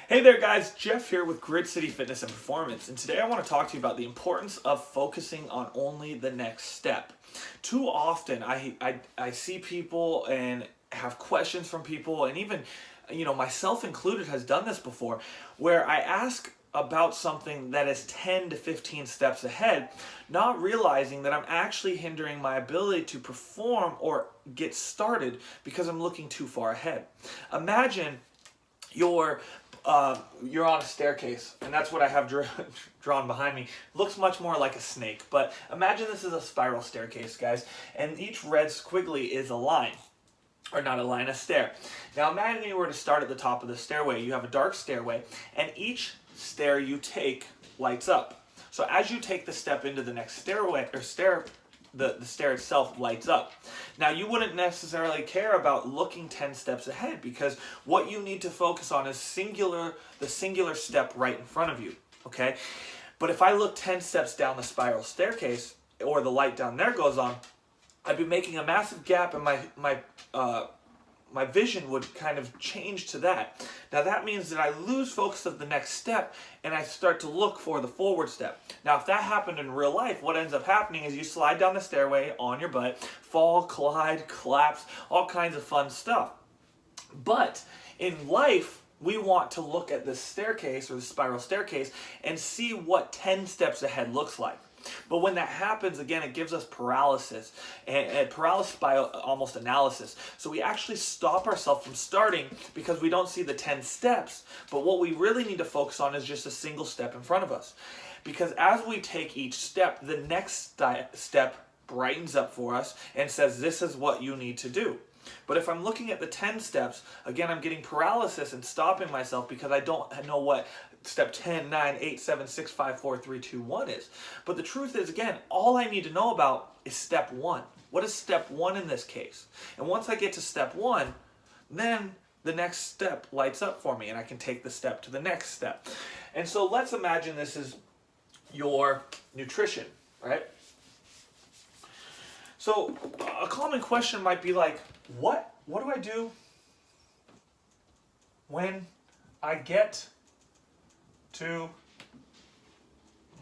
Hey there guys, Jeff here with Grid City Fitness and Performance, and today I want to talk to you about the importance of focusing on only the next step. Too often I see people and have questions from people, and even myself included has done this before, where I ask about something that is 10 to 15 steps ahead, not realizing that I'm actually hindering my ability to perform or get started because I'm looking too far ahead. Imagine you're on a staircase, and that's what I have drawn behind me. Looks much more like a snake, but imagine this is a spiral staircase, guys, and each red squiggly is a line, or not a line, a stair. Now imagine you were to start at the top of the stairway. You have a dark stairway, and each stair you take lights up. So as you take the step into the next stairway, or stair, the stair itself lights up. Now you wouldn't necessarily care about looking 10 steps ahead, because what you need to focus on is the singular step right in front of you, okay? But if I look 10 steps down the spiral staircase, or the light down there goes on, I'd be making a massive gap, and my vision would kind of change to that. Now that means that I lose focus of the next step, and I start to look for the forward step. Now if that happened in real life, what ends up happening is you slide down the stairway on your butt, fall, collide, collapse, all kinds of fun stuff. But in life, we want to look at the staircase, or the spiral staircase, and see what 10 steps ahead looks like. But when that happens, again, it gives us paralysis, and paralysis by almost analysis. So we actually stop ourselves from starting because we don't see the 10 steps, but what we really need to focus on is just a single step in front of us. Because as we take each step, the next step brightens up for us and says, this is what you need to do. But if I'm looking at the 10 steps, again, I'm getting paralysis and stopping myself because I don't know what step 10, 9, 8, 7, 6, 5, 4, 3, 2, 1 is. But the truth is, again, all I need to know about is step 1. What is step 1 in this case? And once I get to step 1, then the next step lights up for me, and I can take the step to the next step. And so let's imagine this is your nutrition, right? So a common question might be like, what do I do when I get to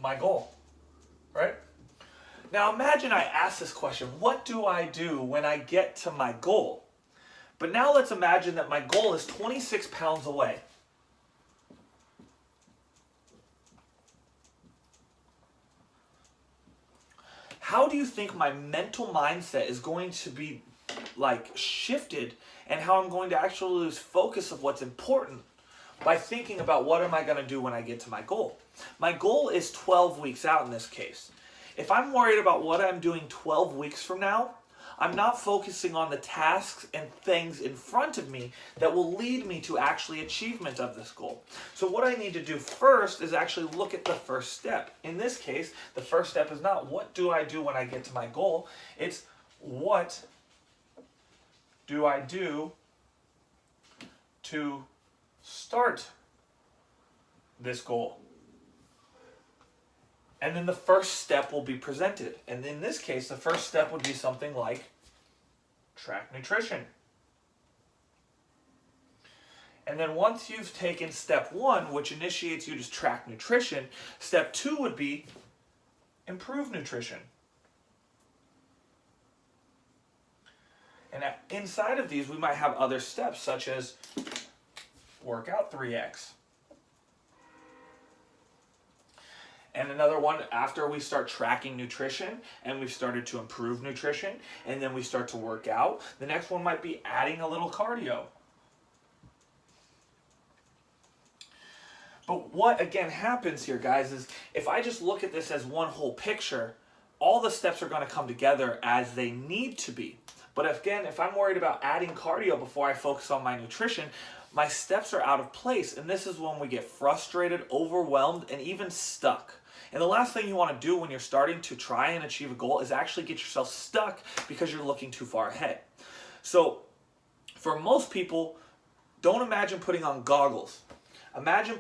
my goal, right? Now imagine I ask this question, what do I do when I get to my goal? But now let's imagine that my goal is 26 pounds away. How do you think my mental mindset is going to be shifted, and how I'm going to actually lose focus of what's important by thinking about what am I going to do when I get to my goal? My goal is 12 weeks out in this case. If I'm worried about what I'm doing 12 weeks from now, I'm not focusing on the tasks and things in front of me that will lead me to actually achievement of this goal. So what I need to do first is actually look at the first step. In this case, the first step is not what do I do when I get to my goal, it's what do I do to start this goal. And then the first step will be presented. And in this case, the first step would be something like track nutrition. And then once you've taken step 1, which initiates you to track nutrition, step 2 would be improve nutrition. And inside of these, we might have other steps, such as workout 3x. And another one, after we start tracking nutrition and we've started to improve nutrition and then we start to work out, the next one might be adding a little cardio. But what again happens here, guys, is if I just look at this as one whole picture, all the steps are going to come together as they need to be. But again, if I'm worried about adding cardio before I focus on my nutrition, my steps are out of place, and this is when we get frustrated, overwhelmed, and even stuck. And the last thing you want to do when you're starting to try and achieve a goal is actually get yourself stuck because you're looking too far ahead. So for most people, don't imagine putting on goggles. Imagine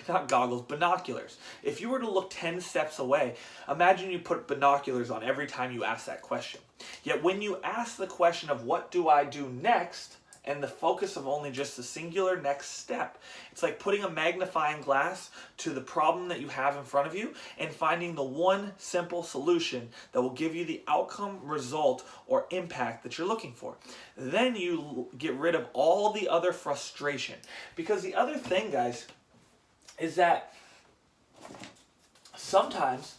not goggles, binoculars. If you were to look 10 steps away, imagine you put binoculars on every time you ask that question. Yet when you ask the question of what do I do next, and the focus of only just the singular next step. It's like putting a magnifying glass to the problem that you have in front of you and finding the one simple solution that will give you the outcome, result, or impact that you're looking for. Then you get rid of all the other frustration. Because the other thing, guys, is that sometimes,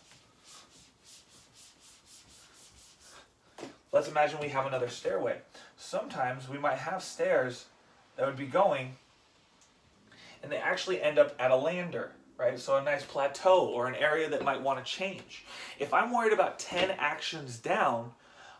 let's imagine we have another stairway. Sometimes we might have stairs that would be going and they actually end up at a lander, right? So a nice plateau or an area that might want to change. If I'm worried about 10 actions down,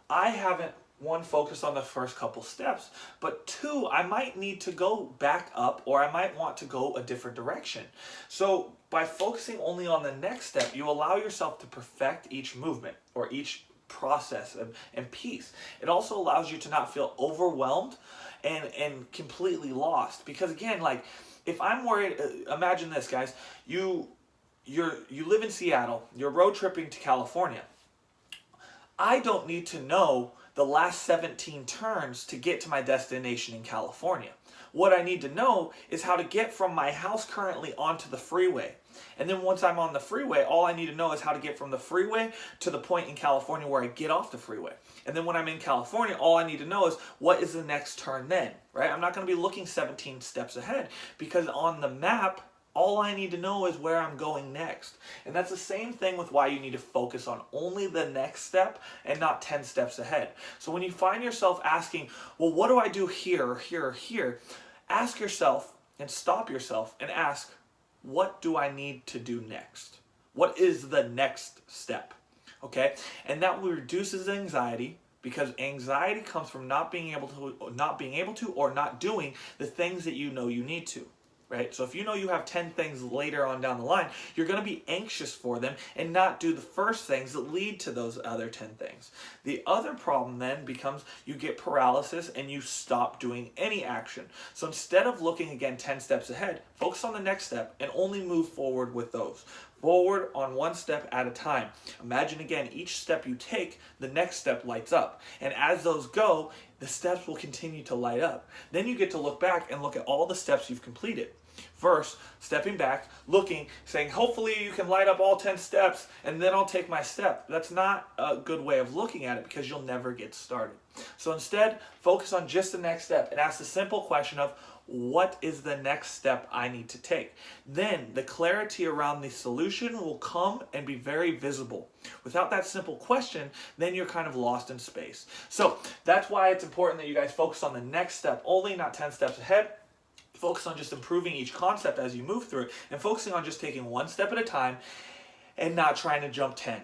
I haven't, one, focused on the first couple steps, but two, I might need to go back up or I might want to go a different direction. So by focusing only on the next step, you allow yourself to perfect each movement or each process and piece. It also allows you to not feel overwhelmed and completely lost. Because again, like if I'm worried, imagine this, guys, you live in Seattle, you're road tripping to California. I don't need to know the last 17 turns to get to my destination in California. What I need to know is how to get from my house currently onto the freeway. And then once I'm on the freeway, all I need to know is how to get from the freeway to the point in California where I get off the freeway. And then when I'm in California, all I need to know is what is the next turn then, right? I'm not going to be looking 17 steps ahead because on the map, all I need to know is where I'm going next. And that's the same thing with why you need to focus on only the next step and not 10 steps ahead. So when you find yourself asking, well, what do I do here or here or here? Ask yourself and stop yourself and ask, what do I need to do next? What is the next step? Okay? And that reduces anxiety because anxiety comes from not being able to or not doing the things that you know you need to. Right? So if you know you have 10 things later on down the line, you're going to be anxious for them and not do the first things that lead to those other 10 things. The other problem then becomes you get paralysis and you stop doing any action. So instead of looking again 10 steps ahead, focus on the next step and only move forward with those. Forward on one step at a time. Imagine again, each step you take, the next step lights up. And as those go, the steps will continue to light up. Then you get to look back and look at all the steps you've completed. First, stepping back, looking, saying, hopefully you can light up all 10 steps and then I'll take my step. That's not a good way of looking at it because you'll never get started. So instead, focus on just the next step and ask the simple question of, what is the next step I need to take? Then the clarity around the solution will come and be very visible. Without that simple question, then you're kind of lost in space. So that's why it's important that you guys focus on the next step only, not 10 steps ahead. Focus on just improving each concept as you move through it and focusing on just taking one step at a time and not trying to jump 10.